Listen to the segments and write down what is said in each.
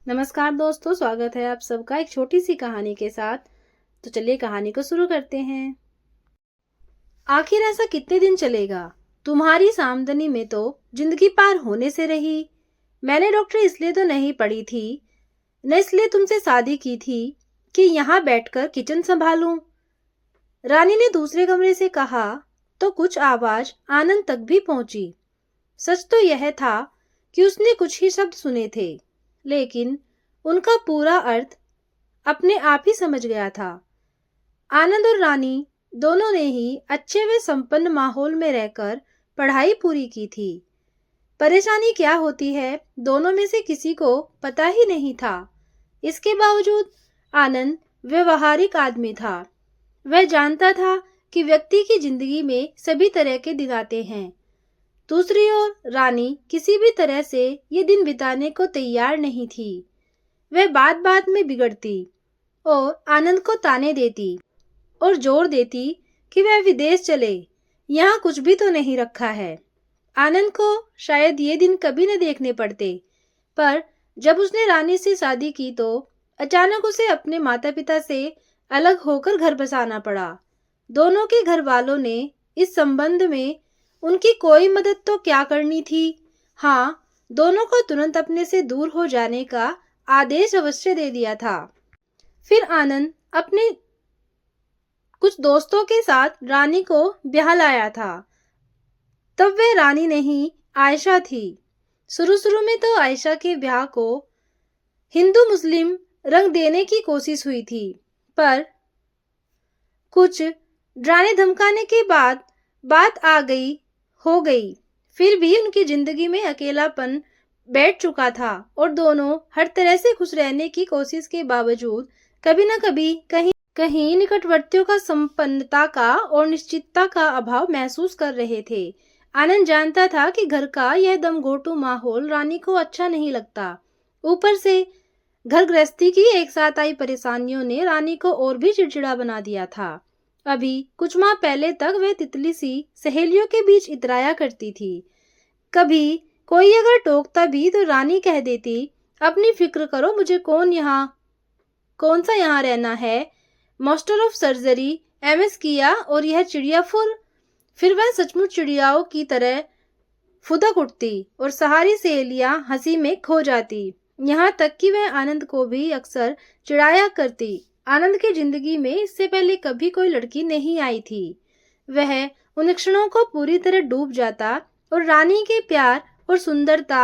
नमस्कार दोस्तों, स्वागत है आप सबका एक छोटी सी कहानी के साथ। तो चलिए कहानी को शुरू करते हैं। आखिर ऐसा कितने दिन चलेगा? तुम्हारी इस आमदनी में तो जिंदगी पार होने से रही। मैंने डॉक्टर इसलिए तो नहीं पढ़ी थी, न इसलिए तुमसे शादी की थी कि यहाँ बैठकर किचन संभालूं। रानी ने दूसरे कमरे से कहा तो कुछ आवाज आनंद तक भी पहुंची। सच तो यह था कि उसने कुछ ही शब्द सुने थे, लेकिन उनका पूरा अर्थ अपने आप ही समझ गया था। आनंद और रानी दोनों ने ही अच्छे व संपन्न माहौल में रहकर पढ़ाई पूरी की थी। परेशानी क्या होती है, दोनों में से किसी को पता ही नहीं था। इसके बावजूद आनंद व्यवहारिक आदमी था। वह जानता था कि व्यक्ति की जिंदगी में सभी तरह के दिन आते हैं। दूसरी ओर रानी किसी भी तरह से ये दिन बिताने को तैयार नहीं थी। वह बात बात में बिगड़ती और आनंद को ताने देती और जोर देती कि वह विदेश चले, यहाँ कुछ भी तो नहीं रखा है। आनंद को शायद ये दिन कभी न देखने पड़ते, पर जब उसने रानी से शादी की तो अचानक उसे अपने माता पिता से अलग होकर घर बसाना पड़ा। दोनों के घर वालों ने इस संबंध में उनकी कोई मदद तो क्या करनी थी। हाँ, दोनों को तुरंत अपने से दूर हो जाने का आदेश अवश्य दे दिया था। फिर आनंद अपने कुछ दोस्तों के साथ रानी को ब्याह लाया था। तब वह रानी नहीं, आयशा थी। शुरू में तो आयशा के ब्याह को हिंदू मुस्लिम रंग देने की कोशिश हुई थी, पर कुछ डराने धमकाने के बाद बात हो गई। फिर भी उनकी जिंदगी में अकेलापन बैठ चुका था और दोनों हर तरह से खुश रहने की कोशिश के बावजूद कभी न कभी कहीं निकटवर्तियों का संपन्नता का और निश्चितता का अभाव महसूस कर रहे थे। आनंद जानता था कि घर का यह दमघोटू माहौल रानी को अच्छा नहीं लगता। ऊपर से घर गृहस्थी की एक साथ आई परेशानियों ने रानी को और भी चिड़चिड़ा बना दिया था। अभी कुछ माह पहले तक वह तितली सी सहेलियों के बीच इतराया करती थी। कभी कोई अगर टोकता भी तो रानी कह देती, अपनी फिक्र करो, मुझे कौन सा यहाँ रहना है। मास्टर ऑफ सर्जरी MS किया और यह चिड़िया फुर। फिर वह सचमुच चिड़ियाओं की तरह फुदक उठती और सहारी सहेलियां हंसी में खो जाती। यहाँ तक कि वह आनंद को भी अक्सर चिढ़ाया करती। आनंद की जिंदगी में इससे पहले कभी कोई लड़की नहीं आई थी। वह उन क्षणों को पूरी तरह डूब जाता और रानी के प्यार और सुंदरता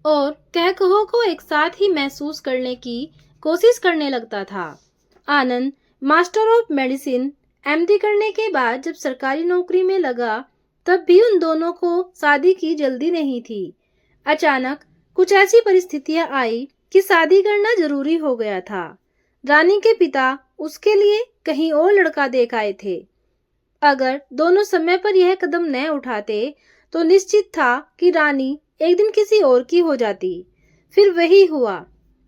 और कह कहो को एक साथ ही महसूस करने की कोशिश करने लगता था। आनंद मास्टर ऑफ मेडिसिन MD करने के बाद जब सरकारी नौकरी में लगा, तब भी उन दोनों को शादी की जल्दी नहीं थी। अचानक कुछ ऐसी परिस्थितियां आई कि शादी करना जरूरी हो गया था। रानी के पिता उसके लिए कहीं और लड़का देख आए थे। अगर दोनों समय पर यह कदम न उठाते तो निश्चित था कि रानी एक दिन किसी और की हो जाती। फिर वही हुआ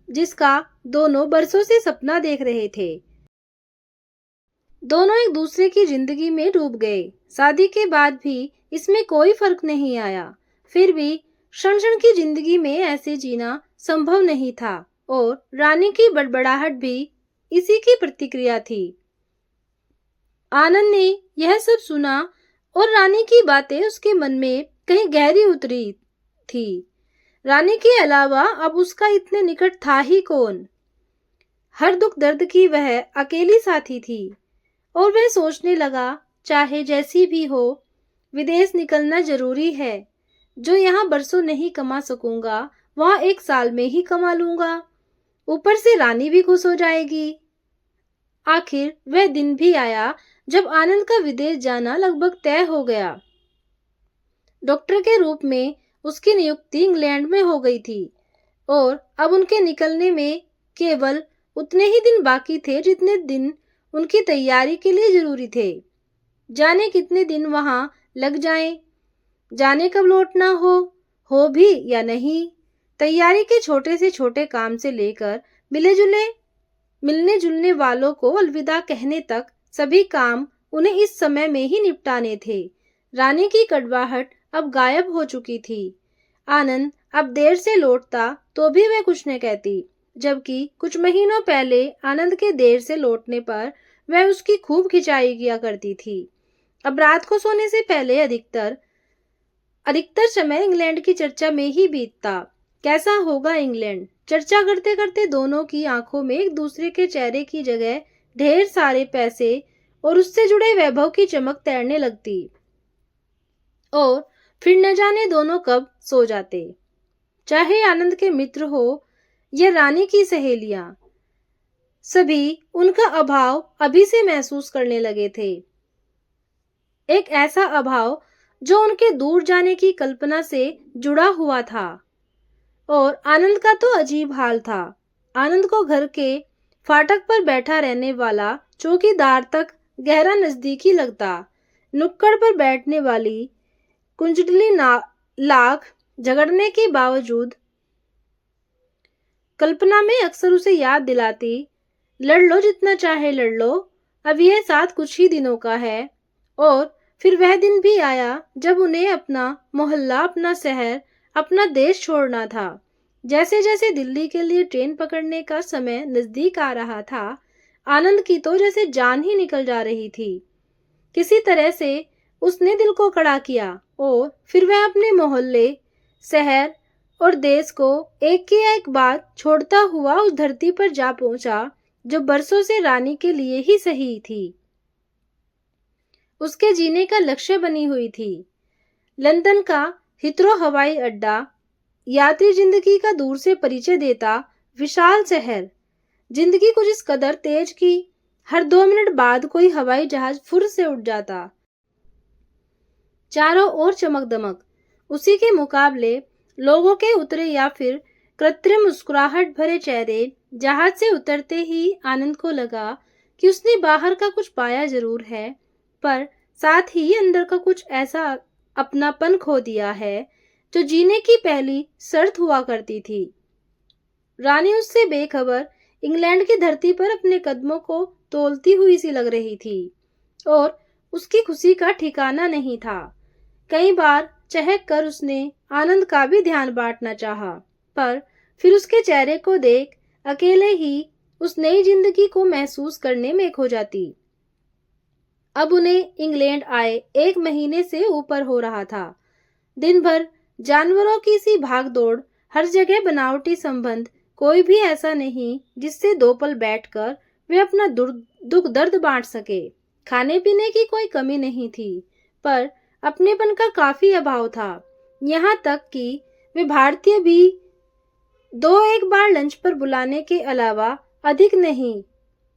जिसका दोनों बरसों से सपना देख रहे थे। दोनों एक दूसरे की जिंदगी में डूब गए। शादी के बाद भी इसमें कोई फर्क नहीं आया। फिर भी क्षण क्षण की जिंदगी में ऐसे जीना संभव नहीं था और रानी की बड़बड़ाहट भी इसी की प्रतिक्रिया थी। आनंद ने यह सब सुना और रानी की बातें उसके मन में कहीं गहरी उतरी थी। रानी के अलावा अब उसका इतने निकट था ही कौन। हर दुख दर्द की वह अकेली साथी थी और वह सोचने लगा, चाहे जैसी भी हो, विदेश निकलना जरूरी है। जो यहाँ बरसों नहीं कमा सकूंगा, वहां 1 साल में ही कमा लूंगा। ऊपर से रानी भी खुश हो जाएगी। आखिर वह दिन भी आया जब आनंद का विदेश जाना लगभग तय हो गया। डॉक्टर के रूप में उसकी नियुक्ति इंग्लैंड में हो गई थी और अब उनके निकलने में केवल उतने ही दिन बाकी थे जितने दिन उनकी तैयारी के लिए जरूरी थे। जाने कितने दिन वहां लग जाएं, जाने कब लौटना हो भी या नहीं। तैयारी के छोटे से छोटे काम से लेकर मिलने जुलने वालों को अलविदा कहने तक सभी काम उन्हें इस समय में ही निपटाने थे। रानी की कड़वाहट अब गायब हो चुकी थी। आनंद अब देर से लौटता तो भी वह कुछ न कहती, जबकि कुछ महीनों पहले आनंद के देर से लौटने पर वह उसकी खूब खिंचाई किया करती थी। अब रात को सोने से पहले अधिकतर अधिकतर समय इंग्लैंड की चर्चा में ही बीतता। कैसा होगा इंग्लैंड? चर्चा करते करते दोनों की आंखों में एक दूसरे के चेहरे की जगह ढेर सारे पैसे और उससे जुड़े वैभव की चमक तैरने लगती और फिर न जाने दोनों कब सो जाते। चाहे आनंद के मित्र हो या रानी की सहेलियां, सभी उनका अभाव अभी से महसूस करने लगे थे। एक ऐसा अभाव जो उनके दूर जाने की कल्पना से जुड़ा हुआ था। और आनंद का तो अजीब हाल था। आनंद को घर के फाटक पर बैठा रहने वाला चौकीदार तक गहरा नजदीकी लगता। नुक्कड़ पर बैठने वाली कुंजडली लाख झगड़ने के बावजूद कल्पना में अक्सर उसे याद दिलाती, लड़ लो जितना चाहे लड़ लो, अब यह साथ कुछ ही दिनों का है। और फिर वह दिन भी आया जब उन्हें अपना मोहल्ला, अपना शहर, अपना देश छोड़ना था। जैसे जैसे दिल्ली के लिए ट्रेन पकड़ने का समय नजदीक आ रहा था, आनंद की तो जैसे जान ही निकल जा रही थी। किसी तरह से उसने दिल को कड़ा किया और फिर वह अपने मोहल्ले, शहर और देश को एक की एक बात छोड़ता हुआ उस धरती पर जा पहुंचा जो बरसों से रानी के लिए ही सही थी, उसके जीने का लक्ष्य बनी हुई थी। लंदन का हिथरो हवाई अड्डा यात्री जिंदगी का दूर से परिचय देता विशाल शहर। जिंदगी कुछ इस कदर तेज की हर 2 मिनट बाद कोई हवाई जहाज फुर से उठ जाता। चारों ओर चमक दमक। उसी के मुकाबले लोगों के उतरे या फिर कृत्रिम मुस्कुराहट भरे चेहरे। जहाज से उतरते ही आनंद को लगा कि उसने बाहर का कुछ पाया जरूर है, पर साथ ही अंदर का कुछ ऐसा अपनापन खो दिया है जो जीने की पहली शर्त हुआ करती थी। रानी उससे बेखबर इंग्लैंड की धरती पर अपने कदमों को तोलती हुई सी लग रही थी और उसकी खुशी का ठिकाना नहीं था। कई बार चहक कर उसने आनंद का भी ध्यान बांटना चाहा, पर फिर उसके चेहरे को देख अकेले ही उस नई जिंदगी को महसूस करने में खो जाती। अब उन्हें इंग्लैंड आए 1 महीने से ऊपर हो रहा था। दिन भर जानवरों की सी भागदौड़, हर जगह बनावटी संबंध, कोई भी ऐसा नहीं जिससे 2 पल बैठकर वे अपना दुख दर्द बांट सके। खाने पीने की कोई कमी नहीं थी, पर अपनेपन का काफी अभाव था। यहाँ तक कि वे भारतीय भी 2-1 बार लंच पर बुलाने के अलावा अधिक नहीं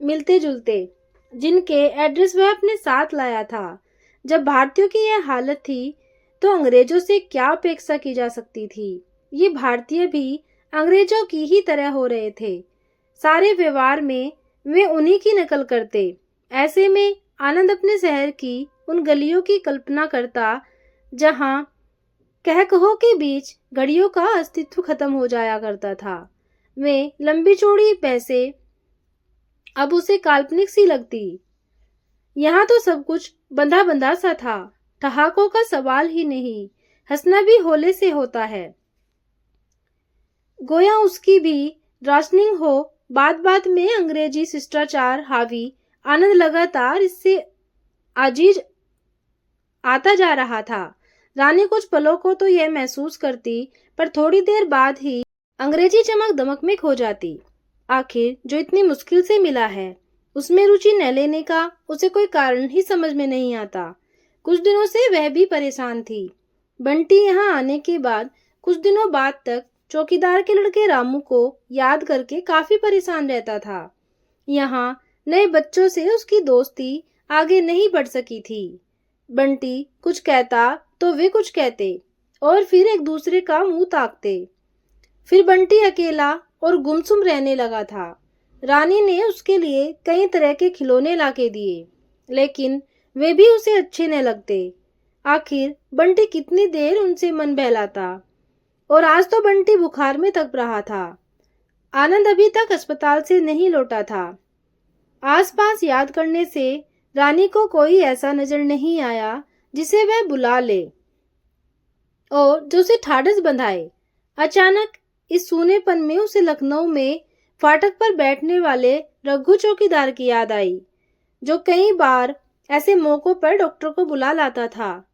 मिलते जुलते, जिनके एड्रेस वह अपने साथ लाया था। जब भारतीयों की यह हालत थी तो अंग्रेजों से क्या अपेक्षा की जा सकती थी। ये भारतीय भी अंग्रेजों की ही तरह हो रहे थे। सारे व्यवहार में वे उन्हीं की नकल करते। ऐसे में आनंद अपने शहर की उन गलियों की कल्पना करता जहां कह कहो के बीच घड़ियों का अस्तित्व खत्म हो जाया करता था। वे लंबी चौड़ी पैसे अब उसे काल्पनिक सी लगती। यहाँ तो सब कुछ बंधा बंधा सा था। ठहाकों का सवाल ही नहीं, हंसना भी होले से होता है, गोया उसकी भी राशनिंग हो। बात बात में अंग्रेजी शिष्टाचार हावी। आनंद लगातार इससे आजीज आता जा रहा था। रानी कुछ पलों को तो यह महसूस करती, पर थोड़ी देर बाद ही अंग्रेजी चमक दमक में खो जाती। आखिर जो इतनी मुश्किल से मिला है, उसमें रुचि न लेने का उसे कोई कारण ही समझ में नहीं आता। कुछ दिनों से वह भी परेशान थी। बंटी यहाँ आने के बाद कुछ दिनों बाद तक चौकीदार के लड़के रामू को याद करके काफी परेशान रहता था। यहाँ नए बच्चों से उसकी दोस्ती आगे नहीं बढ़ सकी थी। बंटी कुछ कहता तो वे कुछ कहते और फिर एक दूसरे का मुंह ताकते। फिर बंटी अकेला और गुमसुम रहने लगा था। रानी ने उसके लिए कई तरह के खिलौने लाके दिए, लेकिन वे भी उसे अच्छे न लगते। आखिर बंटी कितनी देर उनसे मन बहलाता। और आज तो बंटी बुखार में तप रहा था। आनंद अभी तक अस्पताल से नहीं लौटा था। आसपास याद करने से रानी को कोई ऐसा नजर नहीं आया जिसे वह बुला ले और जो उसे ठाढ़स बंधाए। अचानक इस सूनेपन में उसे लखनऊ में फाटक पर बैठने वाले रघु चौकीदार की याद आई, जो कई बार ऐसे मौकों पर डॉक्टर को बुला लाता था।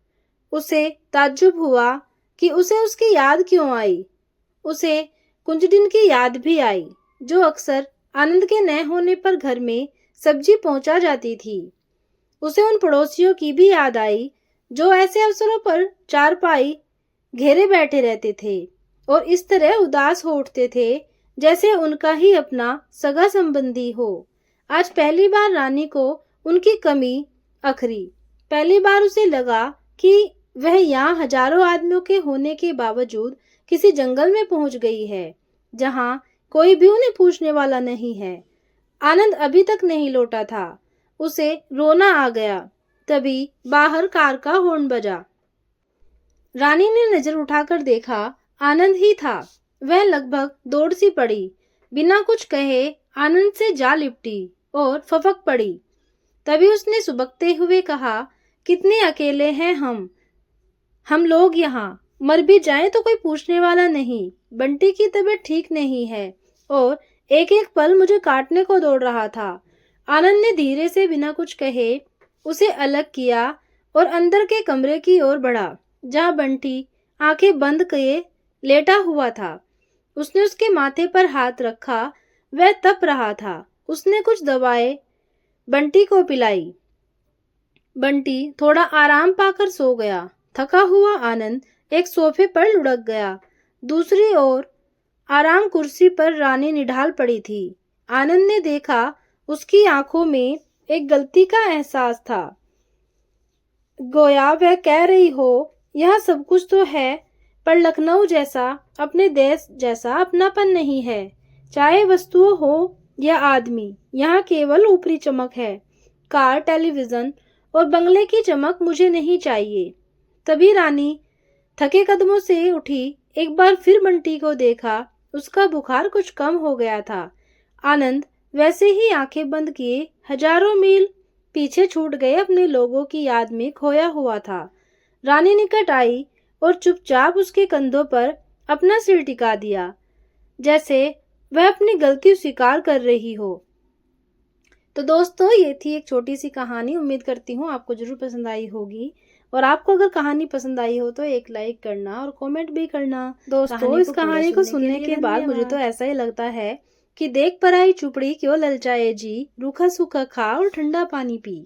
उसे ताज्जुब हुआ कि उसे उसकी याद क्यों आई। उसे कुंजडिन की याद भी आई, जो अक्सर आनंद के न होने पर घर में सब्जी पहुंचा जाती थी। उसे उन पड़ोसियों की भी याद आई जो ऐसे अवसरों पर चारपाई घेरे बैठे रहते थे और इस तरह उदास हो उठते थे जैसे उनका ही अपना सगा संबंधी हो। आज पहली बार रानी को उनकी कमी अखरी। पहली बार उसे लगा कि वह यहाँ हजारों आदमियों के होने के बावजूद किसी जंगल में पहुंच गई है, जहाँ कोई भी उन्हें पूछने वाला नहीं है। आनंद अभी तक नहीं लौटा था। उसे रोना आ गया। तभी बाहर कार का हॉर्न बजा। रानी ने नजर उठाकर देखा, आनंद ही था। वह लगभग दौड़ सी पड़ी, बिना कुछ कहे आनंद से जा लिपटी और फपक पड़ी। तभी उसने सुबकते हुए कहा, कितने अकेले हैं हम लोग यहाँ। मर भी जाएं तो कोई पूछने वाला नहीं। बंटी की तबीयत ठीक नहीं है और एक एक पल मुझे काटने को दौड़ रहा था। आनंद ने धीरे से बिना कुछ कहे उसे अलग किया और अंदर के कमरे की ओर बढ़ा, जहाँ बंटी आंखें बंद किए लेटा हुआ था। उसने उसके माथे पर हाथ रखा। वह तप रहा था। उसने कुछ दवाएं बंटी को पिलाई। बंटी थोड़ा आराम पाकर सो गया। थका हुआ आनंद एक सोफे पर लुढ़क गया। दूसरी ओर आराम कुर्सी पर रानी निढाल पड़ी थी। आनंद ने देखा, उसकी आंखों में एक गलती का एहसास था। गोया वह कह रही हो, यह सब कुछ तो है, पर लखनऊ जैसा, अपने देश जैसा अपनापन नहीं है। चाहे वस्तुओं हो या आदमी, यहाँ केवल ऊपरी चमक है। कार, टेलीविजन और बंगले की चमक मुझे नहीं चाहिए। तभी रानी थके कदमों से उठी। एक बार फिर बंटी को देखा। उसका बुखार कुछ कम हो गया था। आनंद वैसे ही आंखें बंद किए हजारों मील पीछे छूट गए अपने लोगों की याद में खोया हुआ था। रानी निकट आई और चुपचाप उसके कंधों पर अपना सिर टिका दिया, जैसे वह अपनी गलती स्वीकार कर रही हो। तो दोस्तों, ये थी एक छोटी सी कहानी। उम्मीद करती हूँ आपको जरूर पसंद आई होगी। और आपको अगर कहानी पसंद आई हो तो एक लाइक करना और कमेंट भी करना। दोस्तों, इस कहानी को सुनने के बाद मुझे तो ऐसा ही लगता है कि देख पर आई चुपड़ी क्यों ललचाए जी, रूखा सूखा खा और ठंडा पानी पी।